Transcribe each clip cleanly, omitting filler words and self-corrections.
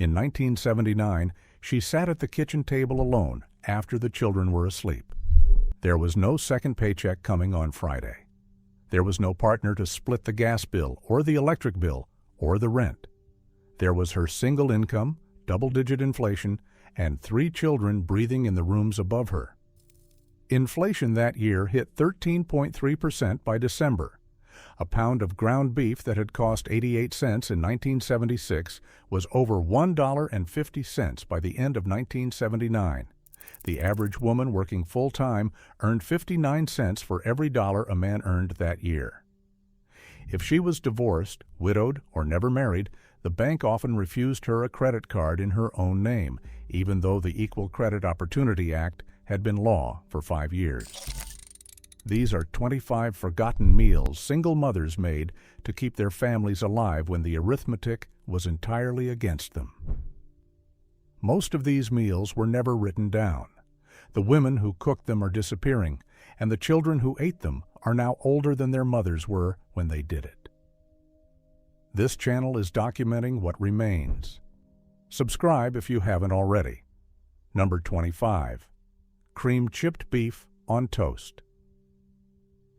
In 1979, she sat at the kitchen table alone after the children were asleep. There was no second paycheck coming on Friday. There was no partner to split the gas bill or the electric bill or the rent. There was her single income, double-digit inflation, and 3 children breathing in the rooms above her. Inflation that year hit 13.3% by December. A pound of ground beef that had cost 88 cents in 1976 was over $1.50 by the end of 1979. The average woman working full-time earned 59 cents for every dollar a man earned that year. If she was divorced, widowed, or never married, the bank often refused her a credit card in her own name, even though the Equal Credit Opportunity Act had been law for 5 years. These are 25 forgotten meals single mothers made to keep their families alive when the arithmetic was entirely against them. Most of these meals were never written down. The women who cooked them are disappearing, and the children who ate them are now older than their mothers were when they did it. This channel is documenting what remains. Subscribe if you haven't already. Number 25. Cream chipped beef on toast.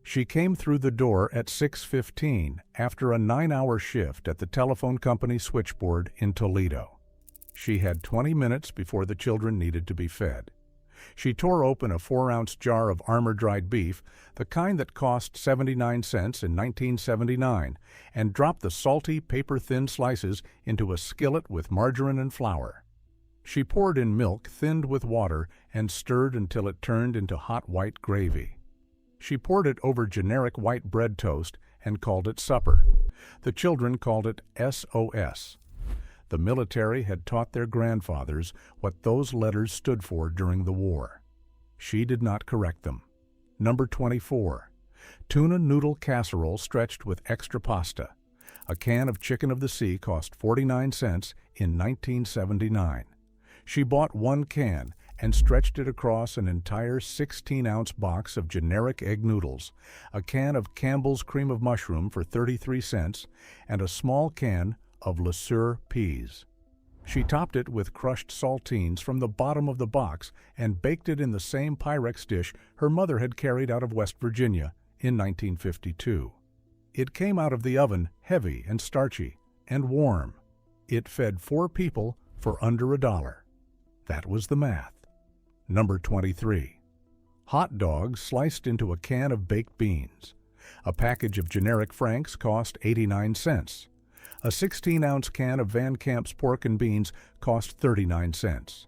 She came through the door at 6:15 after a 9-hour shift at the telephone company switchboard in Toledo. She had 20 minutes before the children needed to be fed. She tore open a 4-ounce jar of armor-dried beef, the kind that cost 79 cents in 1979, and dropped the salty, paper-thin slices into a skillet with margarine and flour. She poured in milk thinned with water and stirred until it turned into hot white gravy. She poured it over generic white bread toast and called it supper. The children called it SOS. The military had taught their grandfathers what those letters stood for during the war. She did not correct them. Number 24. Tuna noodle casserole stretched with extra pasta. A can of chicken of the sea cost 49 cents in 1979. She bought 1 can and stretched it across an entire 16-ounce box of generic egg noodles, a can of Campbell's cream of mushroom for 33 cents, and a small can of Le Sueur peas. She topped it with crushed saltines from the bottom of the box and baked it in the same Pyrex dish her mother had carried out of West Virginia in 1952. It came out of the oven heavy and starchy and warm. It fed 4 people for under $1. That was the math. Number 23. Hot dogs sliced into a can of baked beans. A package of generic Franks cost 89 cents. A 16-ounce can of Van Camp's pork and beans cost 39 cents.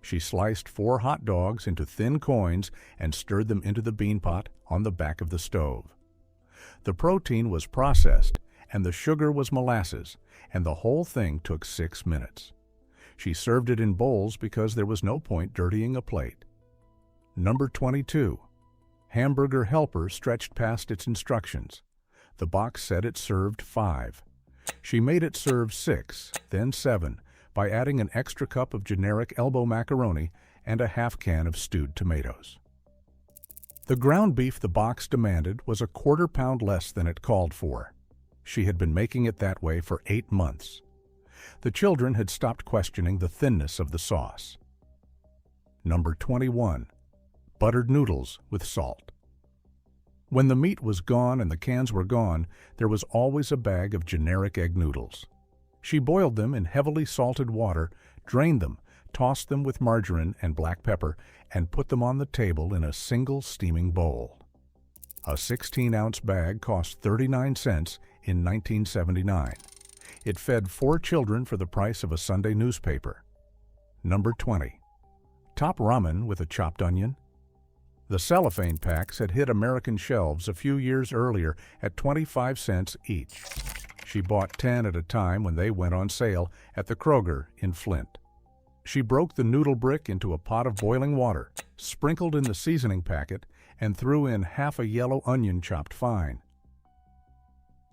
She sliced 4 hot dogs into thin coins and stirred them into the bean pot on the back of the stove. The protein was processed, and the sugar was molasses, and the whole thing took 6 minutes. She served it in bowls because there was no point dirtying a plate. Number 22. Hamburger helper stretched past its instructions. The box said it served 5. She made it serve 6, then 7, by adding an extra cup of generic elbow macaroni and a half can of stewed tomatoes. The ground beef the box demanded was a 1/4 pound less than it called for. She had been making it that way for 8 months. The children had stopped questioning the thinness of the sauce. Number 21. Buttered noodles with salt. When the meat was gone and the cans were gone, there was always a bag of generic egg noodles. She boiled them in heavily salted water, drained them, tossed them with margarine and black pepper, and put them on the table in a single steaming bowl. A 16-ounce bag cost 39 cents in 1979. It fed 4 children for the price of a Sunday newspaper. Number 20. Top ramen with a chopped onion. The cellophane packs had hit American shelves a few years earlier at 25 cents each. She bought 10 at a time when they went on sale at the Kroger in Flint. She broke the noodle brick into a pot of boiling water, sprinkled in the seasoning packet, and threw in half a yellow onion chopped fine.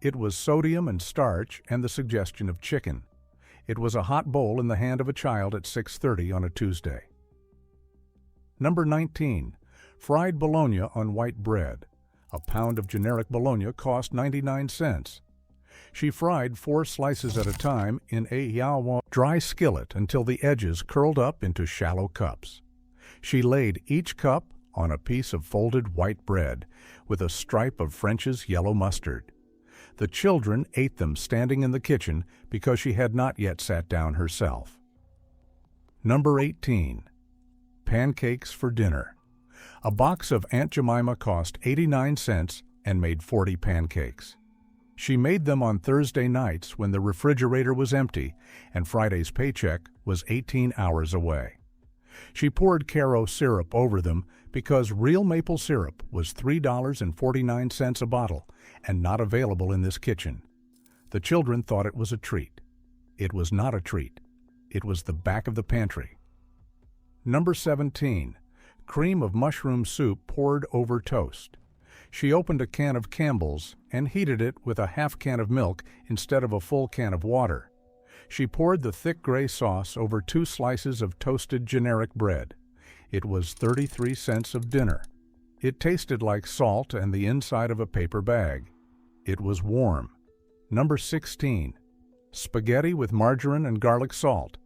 It was sodium and starch and the suggestion of chicken. It was a hot bowl in the hand of a child at 6:30 on a Tuesday. Number 19. Fried bologna on white bread. A pound of generic bologna cost 99 cents. She fried 4 slices at a time in a yawa dry skillet until the edges curled up into shallow cups. She laid each cup on a piece of folded white bread with a stripe of French's yellow mustard. The children ate them standing in the kitchen because she had not yet sat down herself. Number 18. Pancakes for dinner. A box of Aunt Jemima cost 89 cents and made 40 pancakes. She made them on Thursday nights when the refrigerator was empty and Friday's paycheck was 18 hours away. She poured Caro syrup over them because real maple syrup was $3.49 a bottle and not available in this kitchen. The children thought it was a treat. It was not a treat. It was the back of the pantry. Number 17. Cream of mushroom soup poured over toast. She opened a can of Campbell's and heated it with a half can of milk instead of a full can of water. She poured the thick gray sauce over 2 slices of toasted generic bread. It was 33 cents of dinner. It tasted like salt and the inside of a paper bag. It was warm. Number 16. Spaghetti with margarine and garlic salt.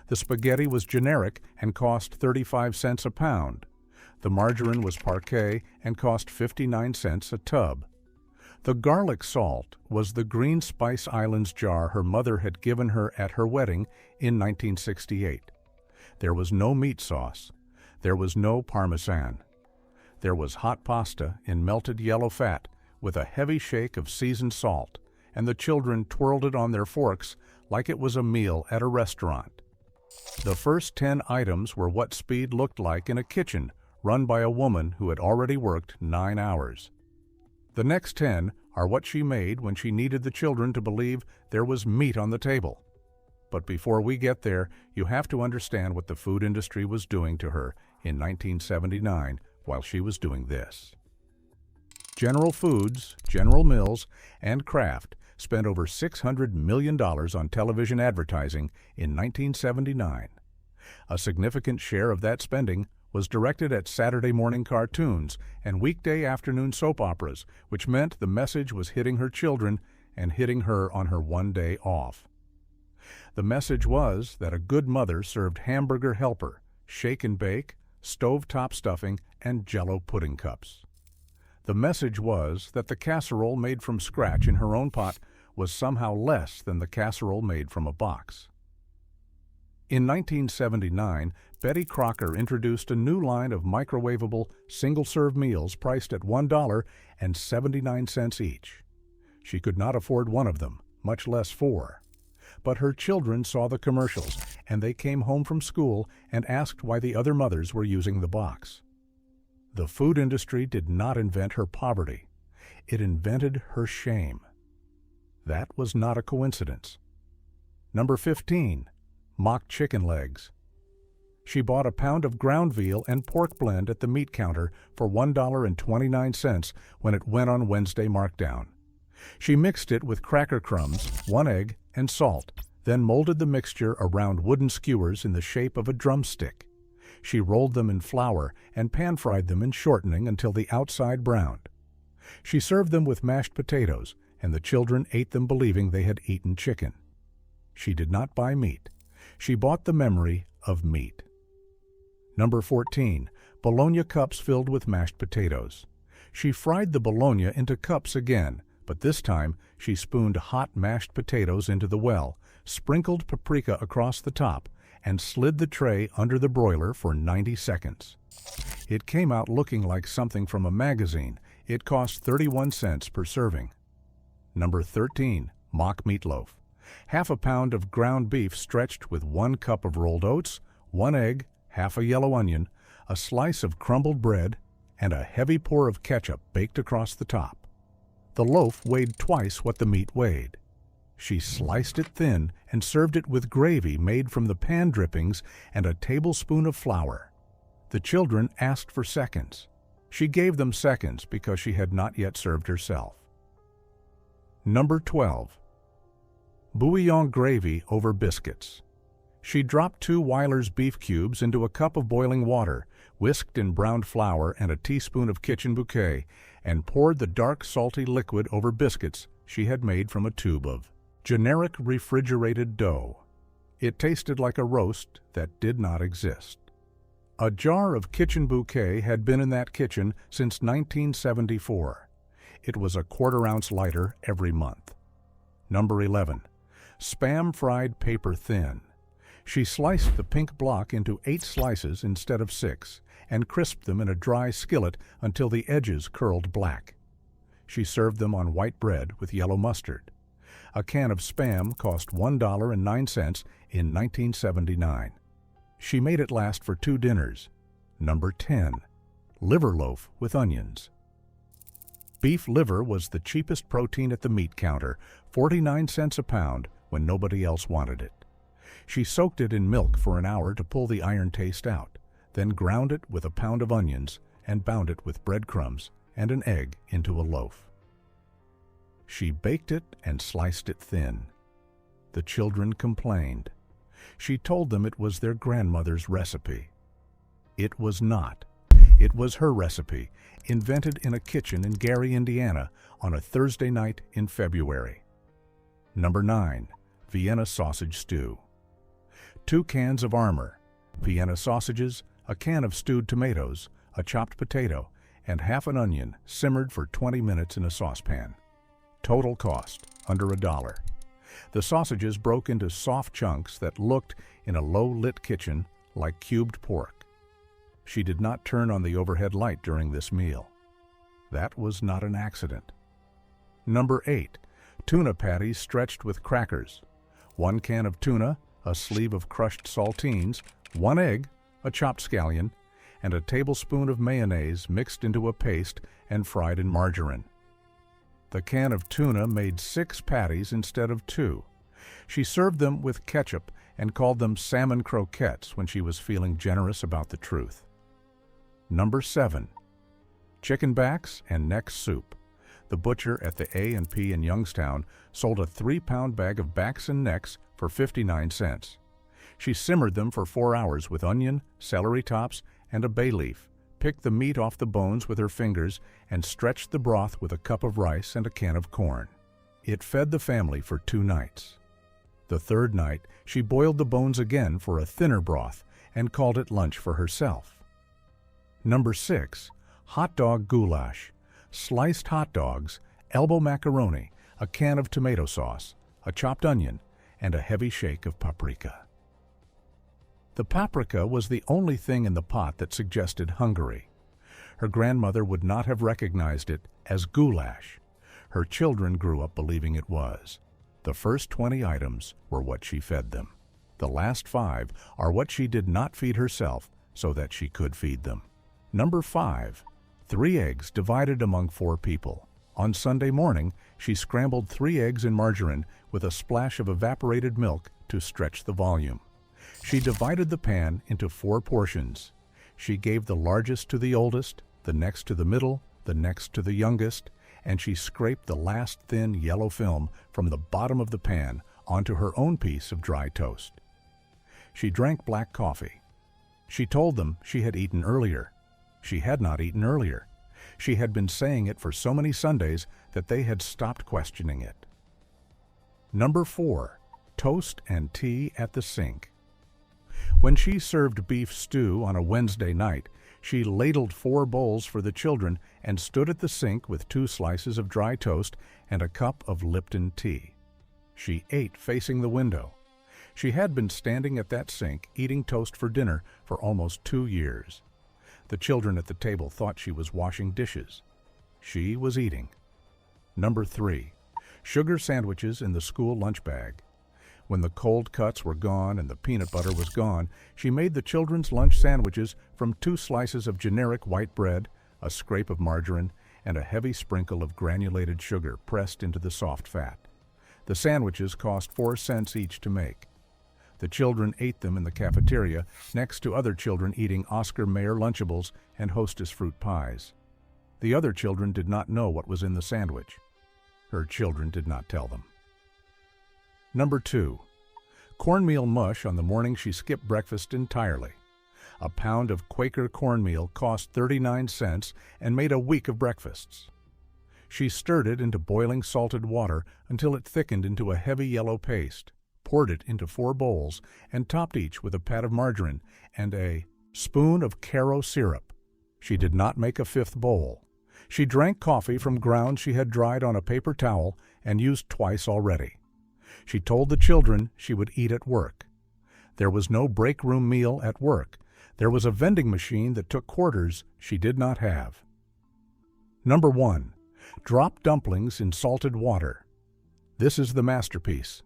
The spaghetti was generic and cost 35 cents a pound. The margarine was parquet and cost 59 cents a tub. The garlic salt was the Green Spice Islands jar her mother had given her at her wedding in 1968. There was no meat sauce. There was no parmesan. There was hot pasta in melted yellow fat with a heavy shake of seasoned salt, and the children twirled it on their forks like it was a meal at a restaurant. The first 10 items were what speed looked like in a kitchen run by a woman who had already worked 9 hours. The next 10 are what she made when she needed the children to believe there was meat on the table. But before we get there, you have to understand what the food industry was doing to her in 1979 while she was doing this. General Foods, General Mills, and Kraft spent over $600 million on television advertising in 1979. A significant share of that spending was directed at Saturday morning cartoons and weekday afternoon soap operas, which meant the message was hitting her children and hitting her on her one day off. The message was that a good mother served hamburger helper, shake and bake, stovetop stuffing, and Jell-O pudding cups. The message was that the casserole made from scratch in her own pot was somehow less than the casserole made from a box. In 1979, Betty Crocker introduced a new line of microwavable, single-serve meals priced at $1.79 each. She could not afford one of them, much less 4. But her children saw the commercials, and they came home from school and asked why the other mothers were using the box. The food industry did not invent her poverty. It invented her shame. That was not a coincidence. Number 15. Mock chicken legs. She bought a pound of ground veal and pork blend at the meat counter for $1.29 when it went on Wednesday markdown. She mixed it with cracker crumbs, 1 egg, and salt, then molded the mixture around wooden skewers in the shape of a drumstick. She rolled them in flour and pan-fried them in shortening until the outside browned. She served them with mashed potatoes, and the children ate them believing they had eaten chicken. She did not buy meat. She bought the memory of meat. Number 14. Bologna cups filled with mashed potatoes. She fried the bologna into cups again, but this time she spooned hot mashed potatoes into the well, sprinkled paprika across the top, and slid the tray under the broiler for 90 seconds. It came out looking like something from a magazine. It cost 31 cents per serving. Number 13. Mock meatloaf. Half a pound of ground beef stretched with 1 cup of rolled oats, 1 egg, half a yellow onion, a slice of crumbled bread, and a heavy pour of ketchup baked across the top. The loaf weighed twice what the meat weighed. She sliced it thin and served it with gravy made from the pan drippings and a tablespoon of flour. The children asked for seconds. She gave them seconds because she had not yet served herself. Number 12. Bouillon gravy over biscuits. She dropped 2 Weiler's beef cubes into a cup of boiling water, whisked in browned flour and a teaspoon of kitchen bouquet, and poured the dark salty liquid over biscuits she had made from a tube of generic refrigerated dough. It tasted like a roast that did not exist. A jar of kitchen bouquet had been in that kitchen since 1974. It was a quarter-ounce lighter every month. Number 11. Spam fried paper thin. She sliced the pink block into 8 slices instead of 6 and crisped them in a dry skillet until the edges curled black. She served them on white bread with yellow mustard. A can of Spam cost $1.09 in 1979. She made it last for 2 dinners. Number 10. Liver loaf with onions. Beef liver was the cheapest protein at the meat counter, 49 cents a pound when nobody else wanted it. She soaked it in milk for an hour to pull the iron taste out, then ground it with a pound of onions and bound it with breadcrumbs and an egg into a loaf. She baked it and sliced it thin. The children complained. She told them it was their grandmother's recipe. It was not. It was her recipe, invented in a kitchen in Gary, Indiana, on a Thursday night in February. Number 9. Vienna sausage stew. 2 cans of Armour, Vienna sausages, a can of stewed tomatoes, a chopped potato, and half an onion simmered for 20 minutes in a saucepan. Total cost, under $1. The sausages broke into soft chunks that looked, in a low-lit kitchen, like cubed pork. She did not turn on the overhead light during this meal. That was not an accident. Number 8. Tuna patties stretched with crackers. 1 can of tuna, a sleeve of crushed saltines, 1 egg, a chopped scallion, and a tablespoon of mayonnaise mixed into a paste and fried in margarine. The can of tuna made 6 patties instead of 2. She served them with ketchup and called them salmon croquettes when she was feeling generous about the truth. Number 7. Chicken backs and neck soup. The butcher at the A&P in Youngstown sold a 3-pound bag of backs and necks for 59 cents. She simmered them for 4 hours with onion, celery tops, and a bay leaf, picked the meat off the bones with her fingers, and stretched the broth with a cup of rice and a can of corn. It fed the family for 2 nights. The 3rd night, she boiled the bones again for a thinner broth and called it lunch for herself. Number 6. Hot dog goulash. Sliced hot dogs, elbow macaroni, a can of tomato sauce, a chopped onion, and a heavy shake of paprika. The paprika was the only thing in the pot that suggested Hungary. Her grandmother would not have recognized it as goulash. Her children grew up believing it was. The first 20 items were what she fed them. The last 5 are what she did not feed herself so that she could feed them. Number 5. 3 eggs divided among 4 people. On Sunday morning, she scrambled 3 eggs in margarine with a splash of evaporated milk to stretch the volume. She divided the pan into 4 portions. She gave the largest to the oldest, the next to the middle, the next to the youngest, and she scraped the last thin yellow film from the bottom of the pan onto her own piece of dry toast. She drank black coffee. She told them she had eaten earlier. She had not eaten earlier. She had been saying it for so many Sundays that they had stopped questioning it. Number 4. Toast and tea at the sink. When she served beef stew on a Wednesday night, she ladled 4 bowls for the children and stood at the sink with 2 slices of dry toast and a cup of Lipton tea. She ate facing the window. She had been standing at that sink eating toast for dinner for almost 2 years. The children at the table thought she was washing dishes. She was eating. Number 3. Sugar sandwiches in the school lunch bag. When the cold cuts were gone and the peanut butter was gone, she made the children's lunch sandwiches from 2 slices of generic white bread, a scrape of margarine, and a heavy sprinkle of granulated sugar pressed into the soft fat. The sandwiches cost 4 cents each to make. The children ate them in the cafeteria next to other children eating Oscar Mayer Lunchables and Hostess fruit pies. The other children did not know what was in the sandwich. Her children did not tell them. Number 2. Cornmeal mush on the morning she skipped breakfast entirely. A pound of Quaker cornmeal cost 39 cents and made a week of breakfasts. She stirred it into boiling salted water until it thickened into a heavy yellow paste, poured it into 4 bowls, and topped each with a pat of margarine and a spoon of Caro syrup. She did not make a 5th bowl. She drank coffee from grounds she had dried on a paper towel and used twice already. She told the children she would eat at work. There was no break room meal at work. There was a vending machine that took quarters she did not have. Number 1. Drop dumplings in salted water. This is the masterpiece.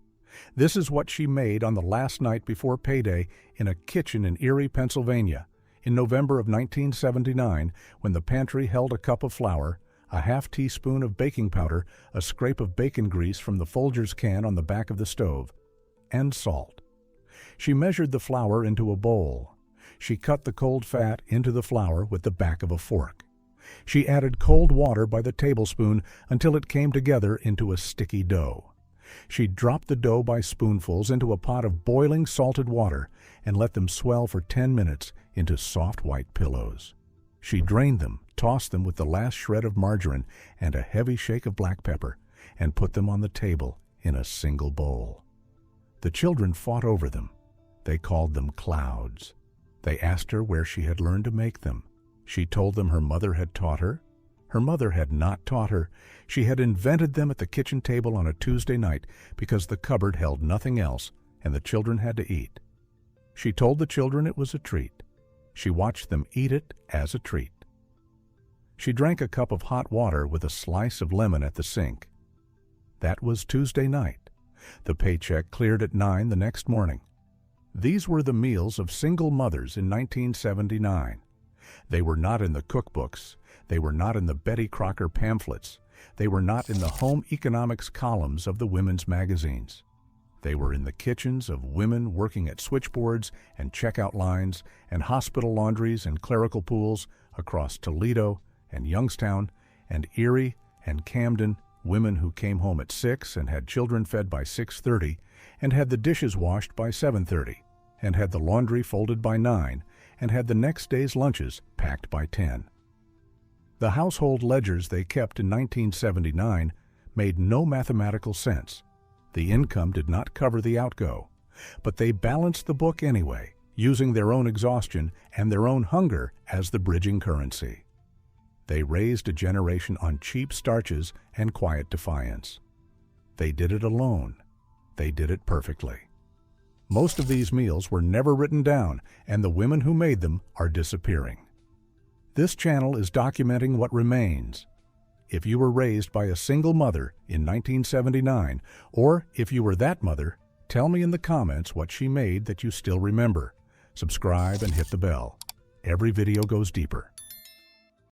This is what she made on the last night before payday in a kitchen in Erie, Pennsylvania, in November of 1979, when the pantry held a cup of flour, a half teaspoon of baking powder, a scrape of bacon grease from the Folgers can on the back of the stove, and salt. She measured the flour into a bowl. She cut the cold fat into the flour with the back of a fork. She added cold water by the tablespoon until it came together into a sticky dough. She dropped the dough by spoonfuls into a pot of boiling salted water and let them swell for 10 minutes into soft white pillows. She drained them, tossed them with the last shred of margarine and a heavy shake of black pepper, and put them on the table in a single bowl. The children fought over them. They called them clouds. They asked her where she had learned to make them. She told them her mother had taught her. Her mother had not taught her. She had invented them at the kitchen table on a Tuesday night because the cupboard held nothing else and the children had to eat. She told the children it was a treat. She watched them eat it as a treat. She drank a cup of hot water with a slice of lemon at the sink. That was Tuesday night. The paycheck cleared at 9 the next morning. These were the meals of single mothers in 1979. They were not in the cookbooks. They were not in the Betty Crocker pamphlets. They were not in the home economics columns of the women's magazines. They were in the kitchens of women working at switchboards and checkout lines and hospital laundries and clerical pools across Toledo and Youngstown and Erie and Camden, women who came home at 6 and had children fed by 6:30 and had the dishes washed by 7:30 and had the laundry folded by 9 and had the next day's lunches packed by 10. The household ledgers they kept in 1979 made no mathematical sense. The income did not cover the outgo, but they balanced the book anyway, using their own exhaustion and their own hunger as the bridging currency. They raised a generation on cheap starches and quiet defiance. They did it alone. They did it perfectly. Most of these meals were never written down, and the women who made them are disappearing. This channel is documenting what remains. If you were raised by a single mother in 1979, or if you were that mother, tell me in the comments what she made that you still remember. Subscribe and hit the bell. Every video goes deeper.